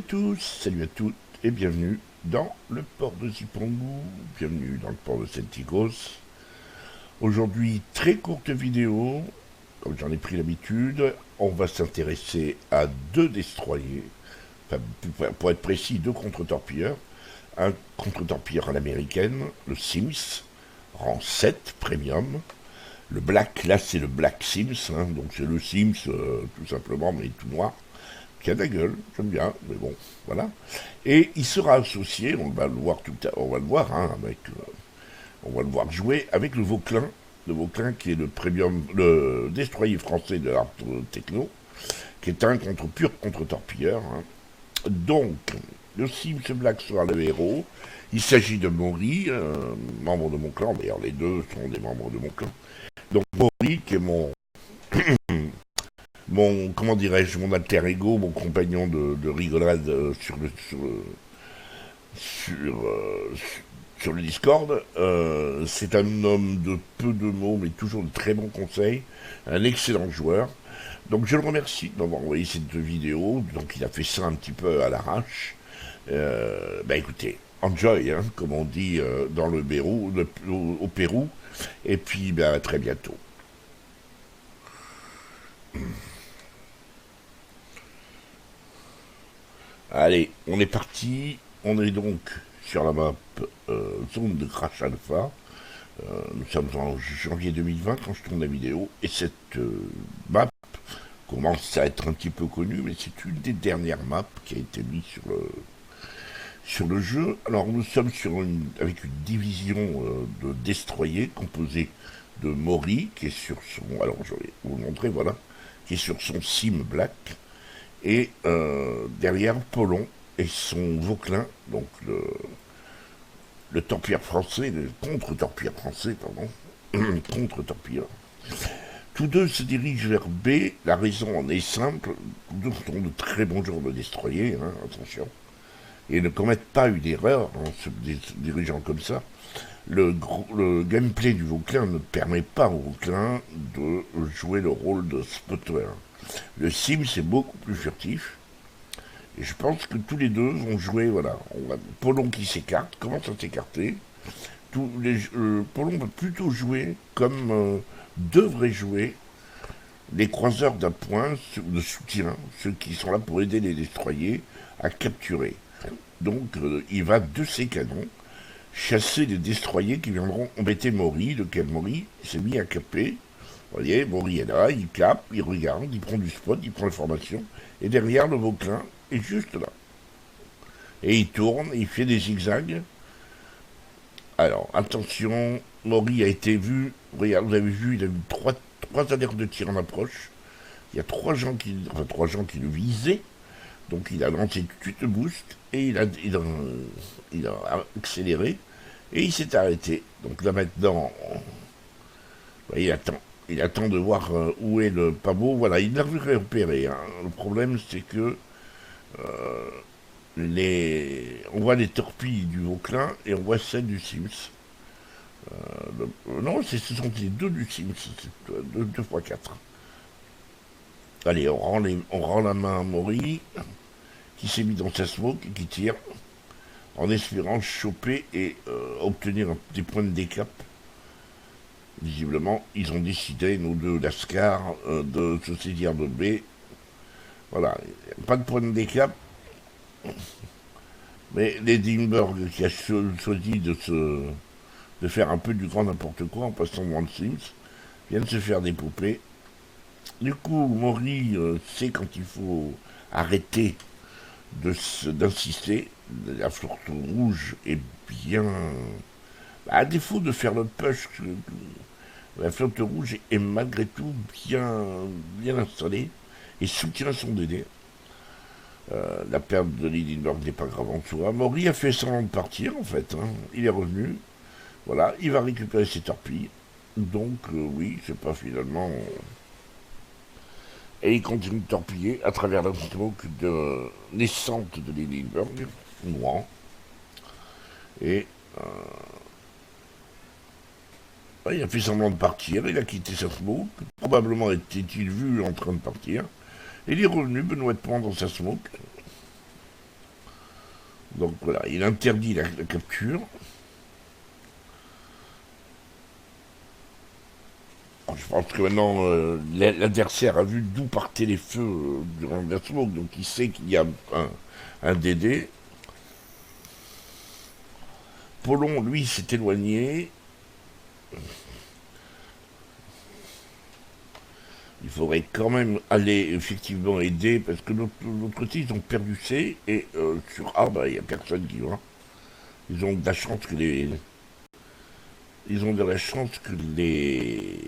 tous, salut à toutes et bienvenue dans le port de Zipangu, bienvenue dans le port de Sentigos. Aujourd'hui, très courte vidéo, comme j'en ai pris l'habitude, on va s'intéresser à deux destroyers, enfin, pour être précis, deux contre-torpilleurs. Un contre-torpilleur à l'américaine, le Sims, rang 7 premium. Le Black, là c'est le Black Sims, hein, donc c'est le Sims tout simplement, mais tout noir, qui a de la gueule, j'aime bien, mais bon, voilà. Et il sera associé, on va le voir tout à on va le voir, hein, on va le voir jouer avec le Vauclin qui est le premium, le destroyer français de l'art techno, qui est un pur contre-torpilleur. Hein. Donc, le Sims Black sera le héros. Il s'agit de Maury, membre de mon clan, d'ailleurs les deux sont des membres de mon clan. Donc Maury, qui est comment dirais-je, mon alter ego, mon compagnon de rigolade sur, sur le Discord. C'est un homme de peu de mots, mais toujours de très bons conseils. Un excellent joueur. Donc je le remercie d'avoir envoyé cette vidéo. Donc il a fait ça un petit peu à l'arrache. Bah écoutez, enjoy, hein, comme on dit dans le Pérou, au Pérou. Et puis bah, à très bientôt. Allez, on est parti. On est donc sur la map zone de Crash Alpha. Nous sommes en janvier 2020 quand je tourne la vidéo. Et cette map commence à être un petit peu connue, mais c'est une des dernières maps qui a été mise sur le jeu. Alors nous sommes avec une division de destroyers composée de Maury, qui est sur son... Alors je vais vous montrer, voilà. Qui est sur son Sim Black. Et derrière Polon et son Vauclin, donc le torpilleur français, le contre-torpilleur français, pardon, contre-torpilleur. Tous deux se dirigent vers B, la raison en est simple, tous deux sont de très bons joueurs de destroyer, hein, attention, et ne commettent pas une erreur en se dirigeant comme ça. Le gameplay du Vauclin ne permet pas au Vauclin de jouer le rôle de spotter. Le Sim, c'est beaucoup plus furtif. Et je pense que tous les deux vont jouer, voilà. Polon qui s'écarte, commence à s'écarter. Polon va plutôt jouer comme devraient jouer les croiseurs d'appoint de soutien, ceux qui sont là pour aider les destroyers à capturer. Donc il va de ses canons chasser les destroyers qui viendront embêter Maury, lequel Maury s'est mis à caper. Vous voyez, Maury est là, il cape, il regarde, il prend du spot, il prend l'information, et derrière le Vauclin est juste là. Et il tourne, il fait des zigzags. Alors, attention, Maury a été vu, regarde, vous avez vu, il a eu trois alertes de tir en approche. Il y a trois gens qui le visaient. Donc il a lancé tout de suite le boost, et il a accéléré, et il s'est arrêté. Donc là maintenant, il attend de voir où est le pavot. Voilà, il l'a repéré. Hein. Le problème, c'est que on voit les torpilles du Vauclin et on voit celle du Sims. Non, ce sont les deux du Sims, c'est 2x4. Allez, on rend la main à Maury, qui s'est mis dans sa smoke et qui tire, en espérant choper et obtenir des points de décap. Visiblement, ils ont décidé, nos deux Lascar, de se saisir de B. Voilà, pas de point de décap. Mais l'Edinburgh qui a choisi de faire un peu du grand n'importe quoi en passant devant le Sims, vient de se faire des poupées. Du coup, Maury sait quand il faut arrêter d'insister. La flotte rouge est bien... À défaut de faire le push, la flotte rouge est malgré tout bien installée et soutient son DD. La perte de l'Edinburgh n'est pas grave en soi. Maury a fait semblant de partir en fait. Hein. Il est revenu. Voilà, il va récupérer ses torpilles. Donc oui, c'est pas finalement... Et il continue de torpiller à travers la smoke naissante de l'Edinburgh, noir. Et il a fait semblant de partir, il a quitté sa smoke. Probablement était-il vu en train de partir. Et il est revenu benoîtement dans sa smoke. Donc voilà, il interdit la capture. Je pense que maintenant l'adversaire a vu d'où partaient les feux durant la smoke, donc il sait qu'il y a un DD. Polon, lui, s'est éloigné. Il faudrait quand même aller effectivement aider, parce que de l'autre côté, ils ont perdu C, et sur A, bah, il n'y a personne qui va. Ils ont de la chance que les. Ils ont de la chance que les.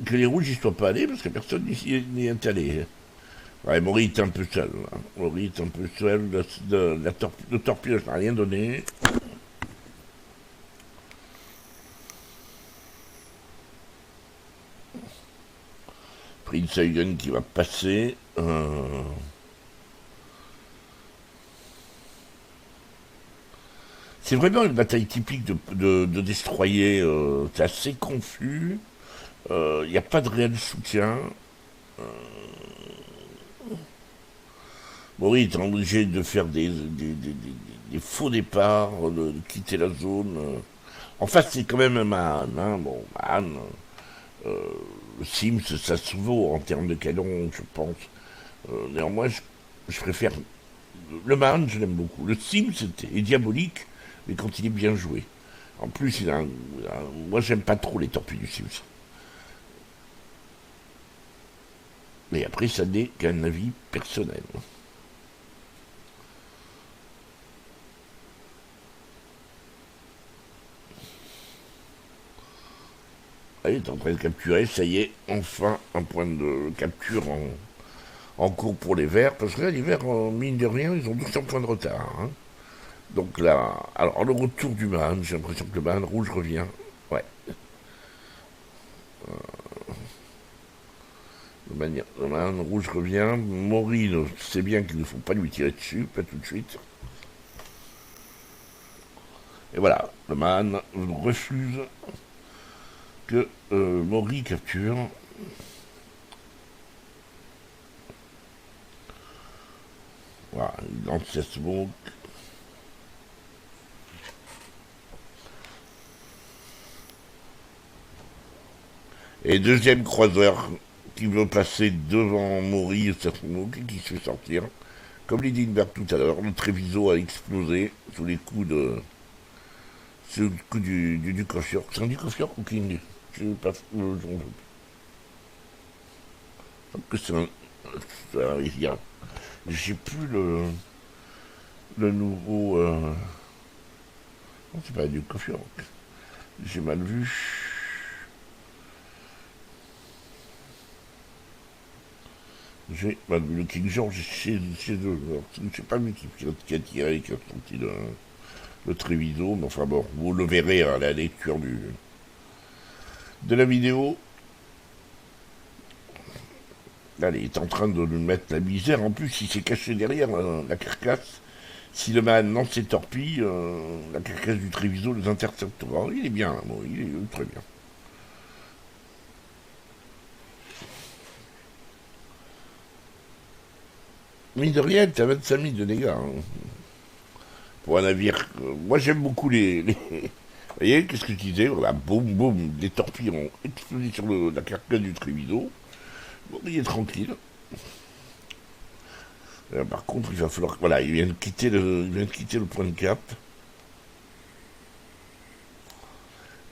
Que les rouges n'y soient pas allés, parce que personne n'y est allé. Ouais, Maury est un peu seul. Hein. Maury est un peu seul. Le torpillage n'a rien donné. Prince Eugen qui va passer. C'est vraiment une bataille typique de destroyer. C'est assez confus. Il n'y a pas de réel soutien. Maury est obligé de faire des faux départs, de quitter la zone. En face, c'est quand même un man. Hein. Bon, man. Sims, ça se vaut en termes de canon, je pense. Néanmoins, je préfère. Le man, je l'aime beaucoup. Le Sims est diabolique, mais quand il est bien joué. En plus, moi, j'aime pas trop les torpilles du Sims. Mais après, ça n'est qu'un avis personnel. Elle est en train de capturer, ça y est, enfin un point de capture en cours pour les Verts, parce que là, les Verts, mine de rien, ils ont 200 points de retard. Hein. Donc là, alors le retour du man, j'ai l'impression que le man rouge revient. Ouais. Le man rouge revient. Maury sait bien qu'il ne faut pas lui tirer dessus, pas tout de suite. Et voilà, le man refuse que Maury capture. Voilà, il lance sa smoke. Et deuxième croiseur qui veut passer devant Maury et sa smoke et qui se fait sortir. Comme l'a dit Lindbergh tout à l'heure, le Treviso a explosé sous les coups de. Sous le coup du coffre. C'est un du coffre ou King? Je ne sais pas. Que c'est un. Je sais plus le nouveau. Non, c'est pas du coffre. J'ai mal vu. J'ai mal vu le King George chez eux. C'est pas lui qui a tiré, qui a sorti le Treviso, mais enfin bon, vous le verrez à la lecture de la vidéo. Là, il est en train de lui mettre la misère. En plus, il s'est caché derrière la carcasse. Si le man lance ses torpilles, la carcasse du Treviso les interceptera. Il est bien, bon, il est très bien. Mine de rien, t'as 25 000 de dégâts. Hein. Pour un navire. Moi, j'aime beaucoup les. Vous voyez, qu'est-ce que je disais? Voilà, boum, boum, les torpilles ont explosé sur la carcasse du Treviso. Bon, il est tranquille. Par contre, il va falloir. Voilà, il vient de quitter le point de cap.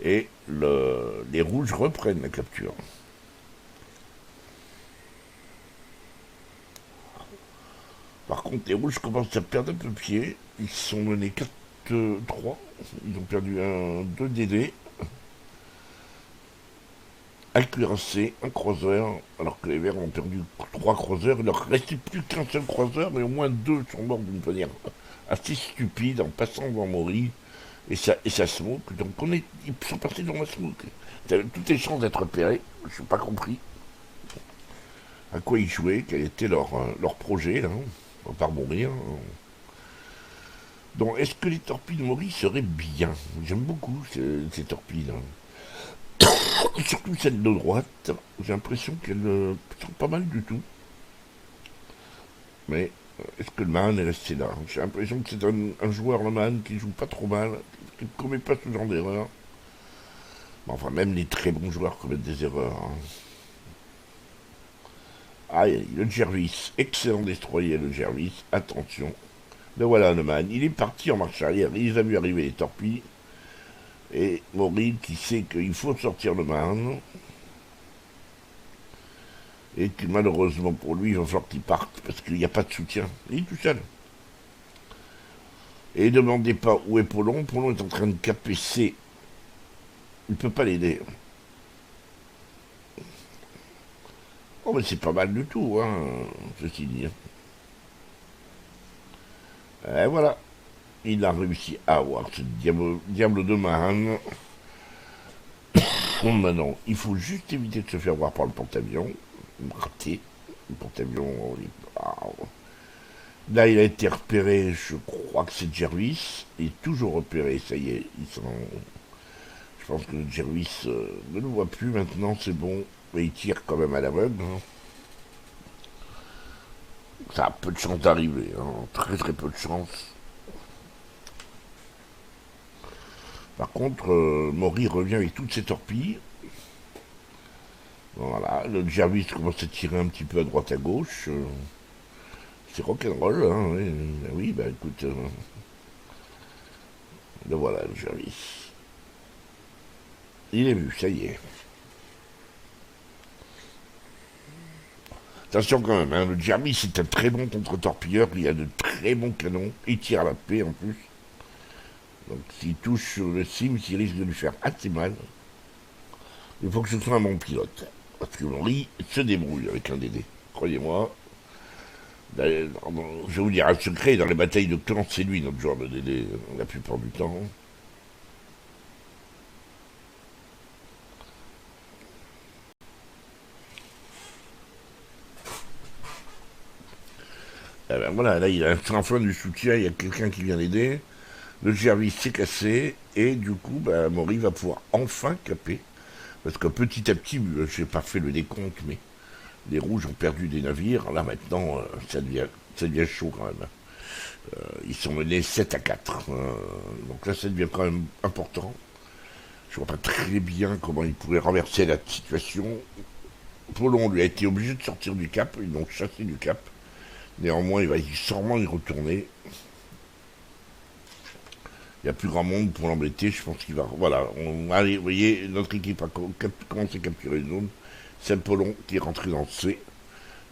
Et les rouges reprennent la capture. Par contre, les rouges commencent à perdre un peu pied. Ils se sont menés 4-3. Ils ont perdu 2 DD. Un cuirassé, un croiseur, alors que les Verts ont perdu 3 croiseurs. Il leur restait plus qu'un seul croiseur, mais au moins 2 sont morts d'une manière assez stupide en passant devant Maury et sa smoke. Donc ils sont passés dans la smoke. Ils avaient toutes les chances d'être repérés. Je n'ai pas compris à quoi ils jouaient, quel était leur projet, là. On va pas mourir. Donc, est-ce que les torpilles de Maury seraient bien? J'aime beaucoup ces torpilles-là. Surtout celle de droite, j'ai l'impression qu'elle sont pas mal du tout. Mais est-ce que le Man est resté là? J'ai l'impression que c'est un joueur, le Man, qui joue pas trop mal, qui ne commet pas ce genre d'erreur. Bon, enfin, même les très bons joueurs commettent des erreurs. Hein. Aïe, le Jervis, excellent destroyer le Jervis, attention. Le voilà le Man, il est parti en marche arrière, il a vu arriver les torpilles. Et Maury qui sait qu'il faut sortir le Man. Et que malheureusement pour lui, il va falloir qu'il parte parce qu'il n'y a pas de soutien. Il est tout seul. Et ne demandez pas où est Polon. Polon est en train de caper C. Il ne peut pas l'aider. Oh, mais c'est pas mal du tout, hein, ceci dit. Et voilà. Il a réussi à avoir ce diable de Man. Bon, maintenant, il faut juste éviter de se faire voir par le porte-avions. Raté. Le porte-avions. Là, il a été repéré, je crois que c'est Jervis. Il est toujours repéré, ça y est. Je pense que Jervis ne le voit plus maintenant, c'est bon. Mais il tire quand même à l'aveugle. Hein. Ça a peu de chance d'arriver, hein. Très très peu de chance. Par contre, Maury revient avec toutes ses torpilles. Voilà, le Jervis commence à tirer un petit peu à droite à gauche. C'est rock'n'roll, hein, oui, oui, bah écoute, le voilà, le Jervis. Il est vu, ça y est. Attention quand même, hein, le Jervis est un très bon contre-torpilleur, il a de très bons canons, il tire à la paix en plus. Donc s'il touche sur le Sims, il risque de lui faire assez mal. Il faut que ce soit un bon pilote. Parce que Maury se débrouille avec un DD. Croyez-moi. Je vais vous dire un secret, dans les batailles de clans, c'est lui notre joueur de DD la plupart du temps. Eh ben voilà, là il a enfin du soutien, il y a quelqu'un qui vient l'aider. Le Jervis s'est cassé et du coup, bah, Maury va pouvoir enfin caper. Parce que petit à petit, j'ai pas fait le décompte, mais les rouges ont perdu des navires. Là maintenant, ça devient chaud quand même. Ils sont menés 7 à 4. Donc là, ça devient quand même important. Je vois pas très bien comment ils pourraient renverser la situation. Polon lui a été obligé de sortir du cap, ils l'ont chassé du cap. Néanmoins, il va sûrement y retourner. Il n'y a plus grand monde pour l'embêter, je pense qu'il va... Voilà, allez, vous voyez, notre équipe a commencé à capturer une zone. C'est Polon qui est rentré dans le C.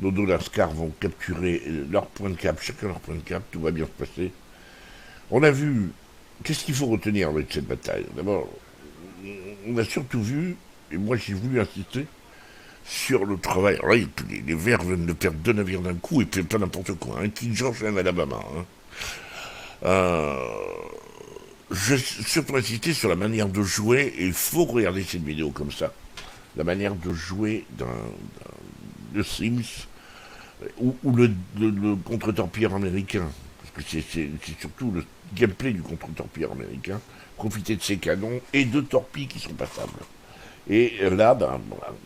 Nos deux Lascar vont capturer leur point de cap, chacun leur point de cap, tout va bien se passer. On a vu... Qu'est-ce qu'il faut retenir avec cette bataille? D'abord, on a surtout vu, et moi j'ai voulu insister, sur le travail. Alors là, les Verts viennent de perdre 2 navires d'un coup et puis pas n'importe quoi. Un King George et un Alabama. Hein. Je surtout insister sur la manière de jouer, et il faut regarder cette vidéo comme ça. La manière de jouer de Sims ou le contre-torpilleur américain. Parce que c'est surtout le gameplay du contre-torpilleur américain. Profiter de ses canons et de torpilles qui sont passables. Et là, ben,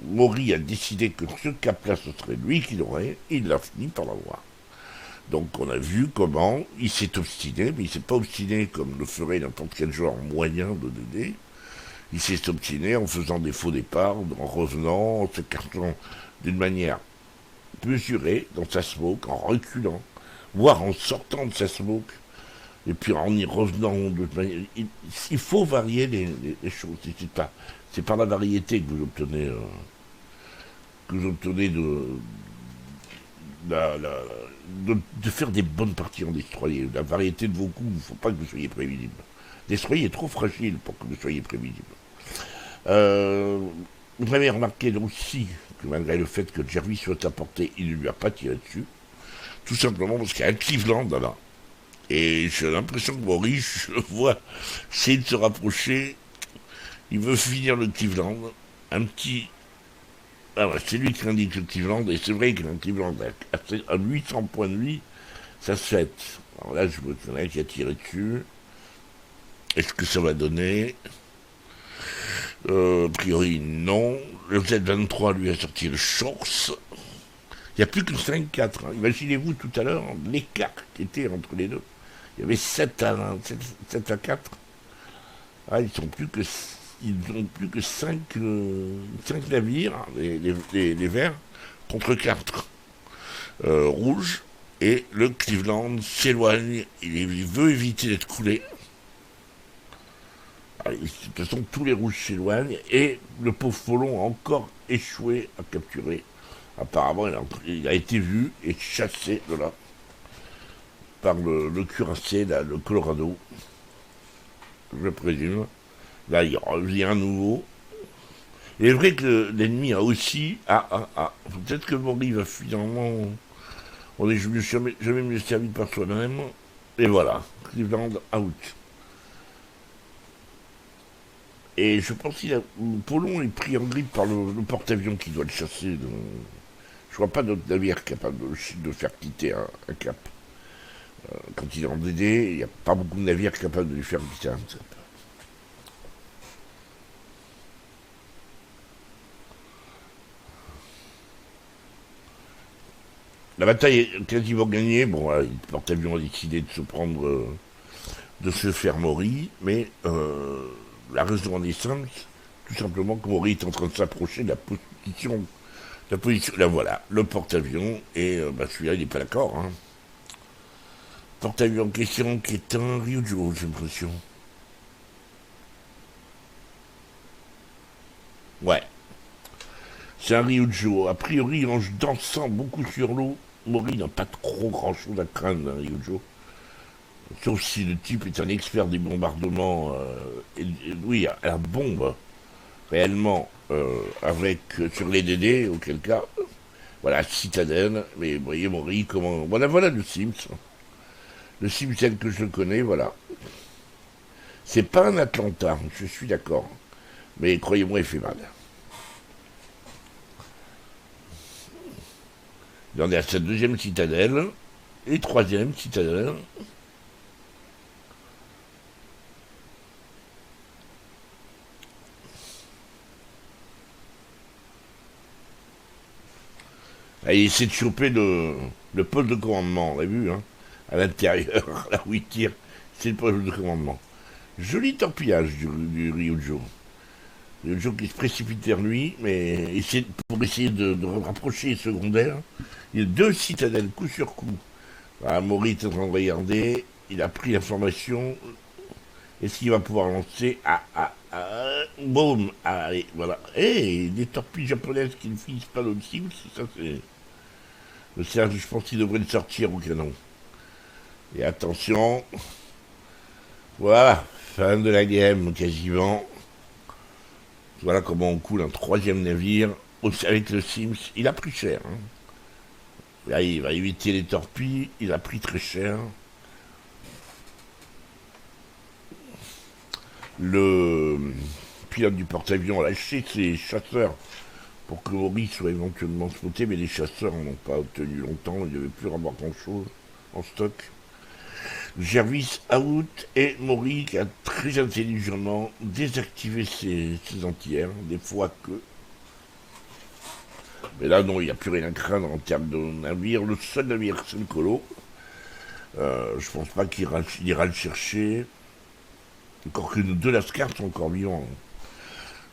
Maury a décidé que ce cap-là, ce serait lui qui l'aurait, et il l'a fini par l'avoir. Donc on a vu comment il s'est obstiné, mais il s'est pas obstiné comme le ferait n'importe quel joueur moyen de DD. Il s'est obstiné en faisant des faux départs, en revenant, en s'écartant d'une manière mesurée dans sa smoke, en reculant, voire en sortant de sa smoke, et puis en y revenant de manière... Il faut varier les choses. C'est par la variété que vous obtenez, de faire des bonnes parties en destroyer. La variété de vos coups, il ne faut pas que vous soyez prévisible. Destroyer est trop fragile pour que vous soyez prévisible. Vous avez remarqué aussi que malgré le fait que Jervis soit apporté, il ne lui a pas tiré dessus. Tout simplement parce qu'il y a un Cleveland là-bas. Et j'ai l'impression que Maurice, je le vois, essayer de se rapprocher. Il veut finir le Cleveland. Un petit... Ah ouais, c'est lui qui indique le Cleveland, et c'est vrai qu'il a un Cleveland à 800 points de vie, ça se fait. Alors là, je me connais qui a tiré dessus. Est-ce que ça va donner A priori, non. Le Z23 lui a sorti le Shorts. Il Il n'y a plus que 5-4. Hein. Imaginez-vous tout à l'heure l'écart qui était entre les deux. Il y avait 7 à 4. Ah, ils n'ont plus que 5 navires, les verts, contre 4 rouges. Et le Cleveland s'éloigne. Il veut éviter d'être coulé. De toute façon, tous les rouges s'éloignent. Et le pauvre Folon a encore échoué à capturer. Apparemment, il a été vu et chassé de là par le cuirassé, là, le Colorado, je présume. Là, il revient à nouveau. Il est vrai que l'ennemi a aussi... Peut-être que Maury va finalement... On est jamais mieux servi par soi-même. Et voilà, Cleveland out. Et je pense qu'il a... Polon est pris en grippe par le porte-avions qui doit le chasser. Donc... Je vois pas d'autre navire capable de faire quitter un cap. Quand il est en DD, il n'y a pas beaucoup de navires capables de lui faire quitter un cap. La bataille est quasiment gagnée. Bon, le porte-avions a décidé de se prendre, de se faire Maury, mais la raison en est simple, tout simplement que Maury est en train de s'approcher de la position. Là voilà, le porte-avions, et celui-là il n'est pas d'accord. Hein. Porte-avions en question qui est un Ryujo, j'ai l'impression. Ouais, c'est un Ryujo. A priori, en dansant beaucoup sur l'eau, Maury n'a pas trop grand-chose à craindre d'un Ryujo. Sauf si le type est un expert des bombardements. Oui, à la bombe, réellement, sur les DD, auquel cas, voilà, citadelle. Mais vous voyez, Maury, comment. Voilà le Sims. Le Sims tel que je le connais, voilà. C'est pas un Atlanta, je suis d'accord. Mais croyez-moi, il fait mal. Il en est à sa deuxième citadelle. Et troisième citadelle. Ah, il essaie de choper le poste de commandement, on l'a vu, hein, à l'intérieur, là où il tire. C'est le poste de commandement. Joli torpillage du Ryujo. Ryujo qui se précipite vers lui, mais pour essayer de rapprocher les secondaires. Il y a deux citadelles coup sur coup. Voilà, Maury est en train de regarder. Il a pris l'information. Est-ce qu'il va pouvoir lancer boum. Allez, voilà. Des torpilles japonaises qui ne finissent pas le cible, ça c'est. Le Serge, je pense qu'il devrait le sortir au canon. Et attention. Voilà, fin de la game quasiment. Voilà comment on coule un troisième navire avec le Sims. Il a pris cher. Hein. Là, il va éviter les torpilles. Il a pris très cher. Le pilote du porte-avions a lâché ses chasseurs pour que Maury soit éventuellement spoté, mais les chasseurs n'ont pas obtenu longtemps. Il ne devait plus avoir grand-chose en stock. Jervis out et Maury qui a très intelligemment désactivé ses anti-air, des fois que. Mais là, non, il n'y a plus rien à craindre en termes de navire. Le seul navire, c'est le Colo. Je pense pas qu'il ira le chercher. Encore que nos deux Lascars sont encore vivants.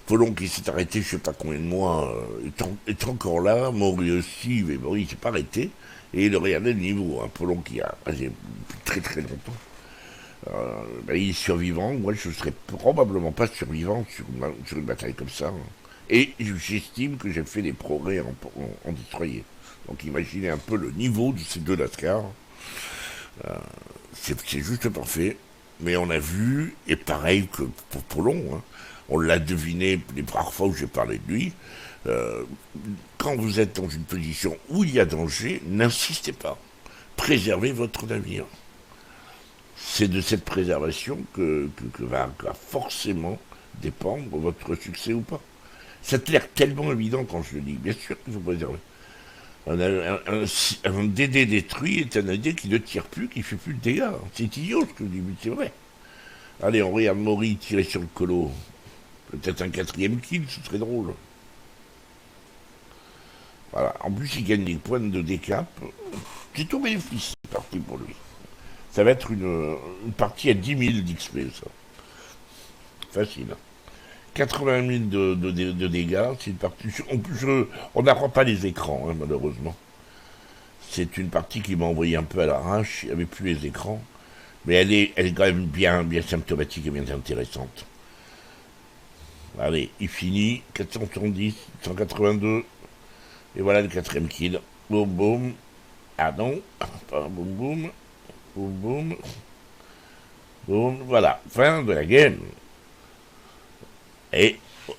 Folon qui s'est arrêté, je sais pas combien de mois, est encore là. Maury aussi, mais Maury s'est pas arrêté. Et il regardait le niveau. Hein. Folon qui a passé très très longtemps. Il est survivant. Moi, je serais probablement pas survivant sur une bataille comme ça. Hein. Et j'estime que j'ai fait des progrès en destroyer. Donc imaginez un peu le niveau de ces deux Lascars. C'est juste parfait. Mais on a vu, et pareil que pour Polon, hein, on l'a deviné les rares fois où j'ai parlé de lui, quand vous êtes dans une position où il y a danger, n'insistez pas. Préservez votre navire. C'est de cette préservation que va forcément dépendre votre succès ou pas. Ça a l'air tellement évident quand je le dis. Bien sûr qu'il faut préserver. Un DD détruit est un DD qui ne tire plus, qui fait plus de dégâts. C'est idiot ce que je dis, mais c'est vrai. Allez, on regarde Maury tirer sur le colo. Peut-être un quatrième kill, ce serait drôle. Voilà. En plus, il gagne des points de décap. C'est tout bénéfice, c'est parti pour lui. Ça va être une partie à 10 000 d'XP, ça. Facile. 80 000 de dégâts, c'est une partie. En plus, on n'apprend pas les écrans, hein, malheureusement. C'est une partie qui m'a envoyé un peu à l'arrache, il n'y avait plus les écrans. Mais elle est quand même bien, bien symptomatique et bien intéressante. Allez, il finit, 470, 182, et voilà le quatrième kill. Boum boum. Ah non, pas boum boum. Boum boum. Boum, voilà, fin de la game. Et,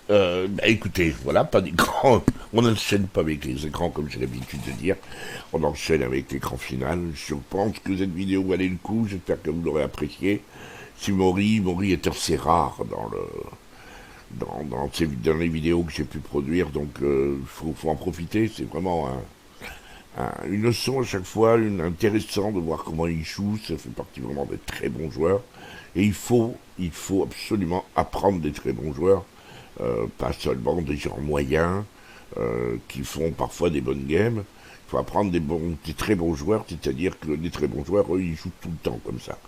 bah, écoutez, voilà, pas d'écran. On n'enchaîne pas avec les écrans, comme j'ai l'habitude de dire. On enchaîne avec l'écran final. Je pense que cette vidéo valait le coup. J'espère que vous l'aurez apprécié. Si Mori est assez rare dans les vidéos que j'ai pu produire, donc faut en profiter. C'est vraiment une leçon à chaque fois, intéressant de voir comment il joue. Ça fait partie vraiment des très bons joueurs. Et il faut absolument apprendre des très bons joueurs, pas seulement des gens moyens qui font parfois des bonnes games. Il faut apprendre des très bons joueurs, c'est-à-dire que les très bons joueurs, eux, ils jouent tout le temps comme ça.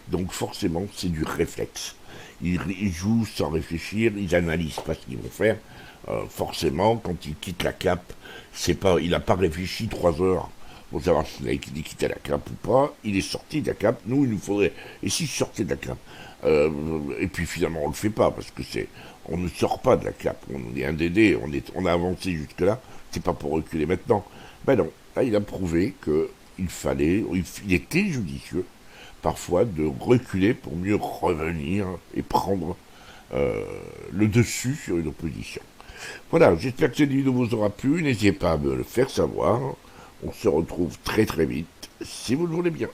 Donc forcément, c'est du réflexe. Ils jouent sans réfléchir, ils analysent pas ce qu'ils vont faire. Forcément, quand ils quittent la cape, il n'a pas réfléchi 3 heures pour savoir s'il a quitté la cape ou pas. Il est sorti de la cape. Nous, il nous faudrait. Et si je sortais de la cape et puis finalement, on le fait pas parce que on ne sort pas de la cape. On est un DD, on a avancé jusque là. C'est pas pour reculer maintenant. Ben non. Là, il a prouvé il était judicieux parfois de reculer pour mieux revenir et prendre le dessus sur une opposition. Voilà, j'espère que cette vidéo vous aura plu. N'hésitez pas à me le faire savoir. On se retrouve très très vite, si vous le voulez bien.